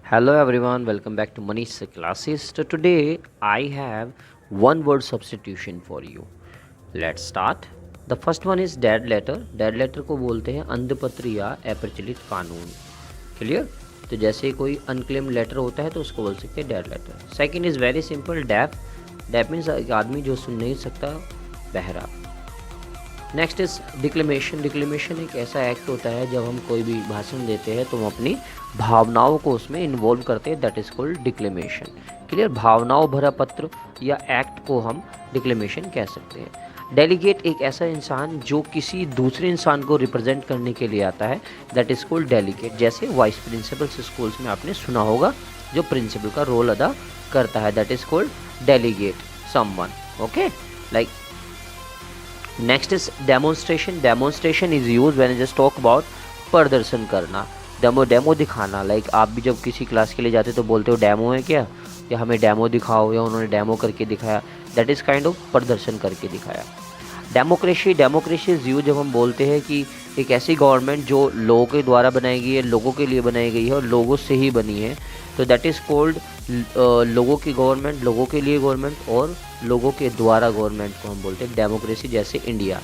Hello everyone, welcome back to Manish classes. So today I have one word substitution for you. Let's start. The first one is dead letter. Dead letter को बोलते हैं अंधपत्र या अप्रचलित कानून. Clear? तो जैसे कोई अनक्लेम्ड लेटर होता है तो उसको बोल सकते हैं dead letter. Second is very simple, deaf. Deaf means एक आदमी जो सुन नहीं सकता, बहरा. Next is डिक्लेमेशन. डिक्लेमेशन एक ऐसा एक्ट होता है जब हम कोई भी भाषण देते हैं तो हम अपनी भावनाओं को उसमें इन्वॉल्व करते हैं, दैट इज कॉल्ड डिक्लेमेशन. क्लियर? भावनाओं भरा पत्र या एक्ट को हम डिक्लेमेशन कह सकते हैं. डेलीगेट एक ऐसा इंसान जो किसी दूसरे इंसान को रिप्रेजेंट करने के लिए आता है, दैट इज कॉल्ड डेलीगेट. जैसे वाइस प्रिंसिपल्स स्कूल्स में आपने सुना होगा जो प्रिंसिपल का रोल अदा करता है, that is called delegate someone. Okay, like next is demonstration. Demonstration is use when I just talk about प्रदर्शन करना, डेमो दिखाना. लाइक आप भी जब किसी क्लास के लिए जाते तो बोलते हो डेमो है क्या, या हमें डेमो दिखाओ, या उन्होंने डेमो करके दिखाया, दैट इज़ काइंड ऑफ प्रदर्शन करके दिखाया. डेमोक्रेसी. डेमोक्रेसी इज यूज जब हम बोलते हैं कि एक ऐसी गवर्नमेंट जो लोगों के द्वारा बनाई गई है, लोगों के लिए बनाई गई है और लोगों से ही बनी है, तो दैट इज़ कॉल्ड लोगों की गवर्नमेंट, लोगों के लिए गवर्नमेंट और लोगों के द्वारा गवर्नमेंट को हम बोलते हैं डेमोक्रेसी, जैसे India.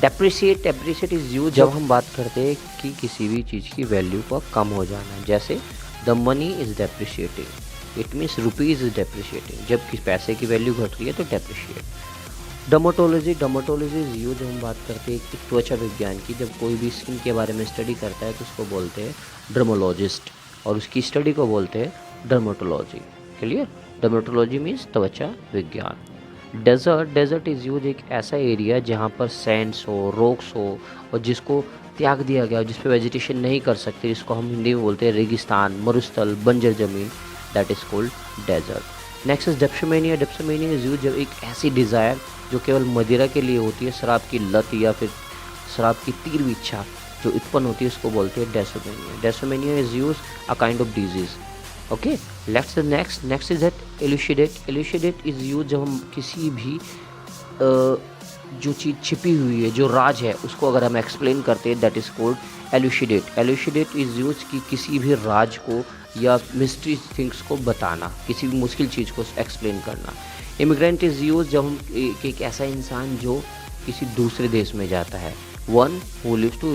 Depreciate. Depreciate is use जब हम बात करते हैं कि किसी भी चीज़ की वैल्यू का कम हो जाना, जैसे the money is depreciating, it means rupees is depreciating. जब किसी पैसे की वैल्यू घट रही है तो depreciate. Dermatology. Dermatology is use जब हम बात करते हैं कि त्वचा विज्ञान की, जब कोई भी स्किन के बारे में स्टडी करता है तो उसको बोलते हैं डर्मोलॉजिस्ट, और उसकी स्टडी को बोलते हैं डर्मेटोलॉजी. क्लियर? डर्मेटोलॉजी मीन्स त्वचा विज्ञान. डेजर्ट. डेजर्ट इज़ यूज एक ऐसा एरिया जहाँ पर सैंड्स हो, रॉक्स हो और जिसको त्याग दिया गया हो, जिस पे वेजिटेशन नहीं कर सकते, जिसको हम हिंदी में बोलते हैं रेगिस्तान, मरुस्थल, बंजर ज़मीन, that is called desert. Next is dipsomania. Dipsomania is use जब एक ऐसी डिज़ायर जो केवल मदिरा के लिए होती है, शराब की लत या फिर शराब की तीव्र इच्छा जो उत्पन्न होती है, उसको बोलते हैं dipsomania. Dipsomania is use a kind of disease. Okay, let's next is that elucidate. Elucidate is use जब हम किसी भी जो चीज़ छिपी हुई है, जो राज है, उसको अगर हम एक्सप्लेन करते हैं, that is called elucidate. Elucidate is use कि किसी भी राज को या मिस्ट्री थिंग्स को बताना, किसी भी मुश्किल चीज़ को एक्सप्लेन करना. इमिग्रेंट इज़ यूज जब हम एक ऐसा इंसान जो किसी दूसरे देश में जाता है, one who lives to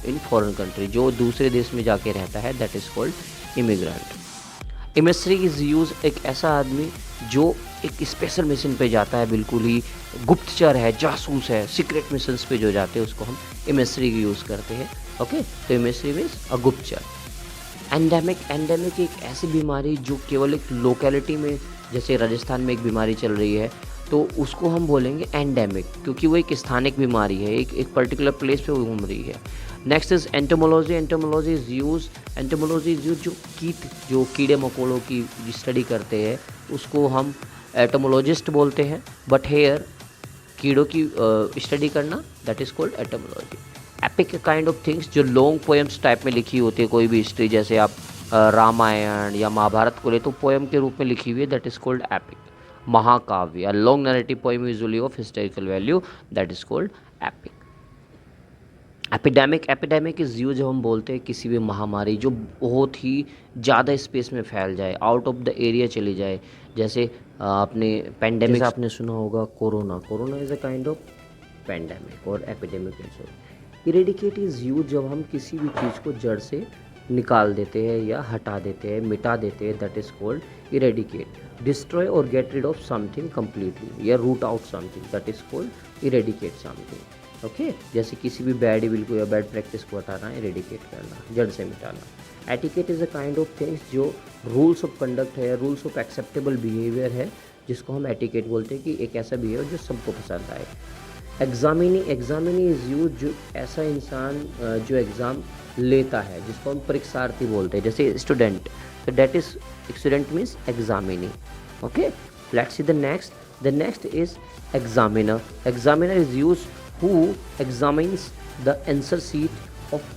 in foreign country, जो दूसरे देश में जाके रहता है, that is called immigrant. Emissary is use एक ऐसा आदमी जो एक स्पेशल मिशन पे जाता है, बिल्कुल ही गुप्तचर है, जासूस है, सीक्रेट मिशंस पे जो जाते हैं उसको हम इमेसरी की यूज़ करते हैं. ओके, तो इमेसरी मीन्स अ गुप्तचर. एंडेमिक. एंडेमिक एक ऐसी बीमारी जो केवल एक लोकेलिटी में, जैसे राजस्थान में एक बीमारी चल रही है तो उसको हम बोलेंगे एंडेमिक, क्योंकि वो एक स्थानिक बीमारी है, एक पर्टिकुलर प्लेस पे वो घूम रही है. Next is entomology. Entomology is use जो कीड़े मकोड़ों की स्टडी करते हैं उसको हम एटोमोलॉजिस्ट बोलते हैं, बट हेयर कीड़ों की स्टडी करना, that is called entomology. Epic kind of things जो लॉन्ग पोएम्स टाइप में लिखी होती है, कोई भी हिस्ट्री, जैसे आप रामायण या महाभारत को ले तो पोएम के रूप में लिखी हुई है, दैट इज़ कॉल्ड एपिक. महाकाव्य, long narrative poem usually of historical value, that is called epic. Epidemic. Epidemic is use जब हम बोलते हैं किसी भी महामारी जो बहुत ही ज़्यादा स्पेस में फैल जाए, आउट ऑफ द एरिया चली जाए, जैसे आपने पेंडेमिक आपने सुना होगा, Corona. Corona is a kind of pandemic और epidemic is. Eradicate is use जब हम किसी भी चीज़ को जड़ से निकाल देते हैं या हटा देते हैं, मिटा देते हैं, that is called eradicate. Destroy और get rid of something completely या root out something, that is called eradicate something. Okay, जैसे किसी भी बैड विल को या बैड प्रैक्टिस को हटाना, इरेडिकेट करना, जड़ से मिटाना. Etiquette is a kind of things जो रूल्स ऑफ कंडक्ट है, रूल्स ऑफ एक्सेप्टेबल बिहेवियर है, जिसको हम एटिकेट बोलते हैं कि एक ऐसा बिहेवियर जो सबको पसंद आए. एग्जामिनी. एग्जामिनी इज़ यूज जो ऐसा इंसान जो एग्ज़ाम लेता है, जिसको हम परीक्षार्थी बोलते हैं, जैसे स्टूडेंट, तो that is student means examinee. Okay, let's see the next. The next is examiner. Examiner is use who examines the answer sheet of